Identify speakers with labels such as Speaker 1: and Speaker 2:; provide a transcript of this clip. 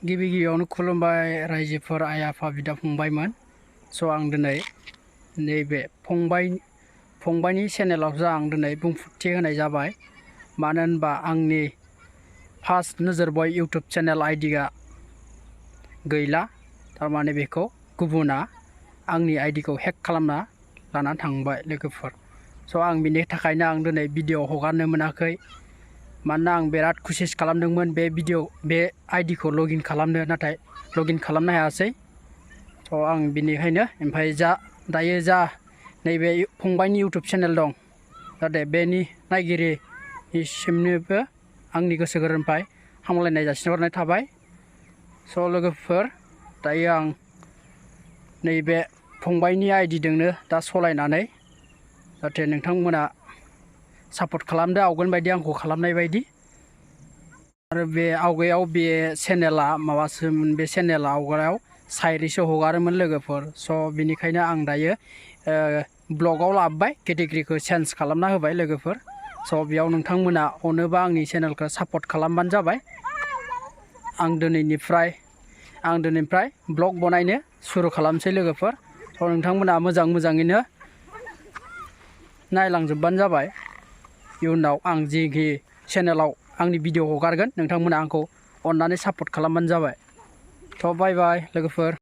Speaker 1: गिबि गिबियावनो खुलुमबाय रायजोफोर आइ आफा बिदा फंबायमोन। स' आं दिनै नैबे फंबायनि चेनेलावसो आं दिनै बुंफोरथि होनाय जाबाय। मानो होनबा आंनि फार्स्ट नोजोर बय इउटुब चेनेल आइडिया गैला। थारमाने बेखौ गुबुना आंनि आइडिखौ हेक खालामना लाना थांबाय लोगोफोर। स' आं बिनि थाखायनो आं दिनै भिडिअ हगारनो मोनाखै। मानोना आं बिराद कुसिस खालामदोंमोन बे आइडिखौ लगइन खालामनो, नाथाय लगइन खालामनो हायासै। स' आं बिनिखायनो ओमफ्राय दायो नैबे फंबायनि इउटुब चेनेल दं, जाहाथे बेनि नायगिरिसिमनोबो आंनि गोसो गोरबोनिफ्राय हामलायनाय जासिहरनाय थाबाय। स' लोगोफोर, दायो आं नैबे फंबायनि आइडिजोंनो दा सलायनानै जाहाथे नोंथांमोना सापर्ट खालामदो आवगोल बायदि आंखौ खालामनाय बायदि। आरो बे आवगायाव बे चेनेला माबासोमोन, बे चेनेला आवगायाव साइरिसो हगारोमोन लोगोफोर। स' बिनिखायनो आं दायो ब्लगाव लाबोबाय, केटेगरिखौ चेन्ज खालामना होबाय लोगोफोर। स' बेयाव नोंथांमोना अनोबा आंनि चेनेलखौ सापर्ट खालामबानो जाबाय। आं दिनैनिफ्राय ब्लग बनायनो सुरु खालामसै लोगोफोर। स' नोंथांमोना मोजाङैनो नायलांजोबबानो जाबाय। इयुनाव आं जिखि चेनेलाव आंनि भिडिअ हगारगोन, नोंथांमोना आंखौ अननानै सापर्ट खालामबानो जाबाय। थ' बाय बाय लोगोफोर।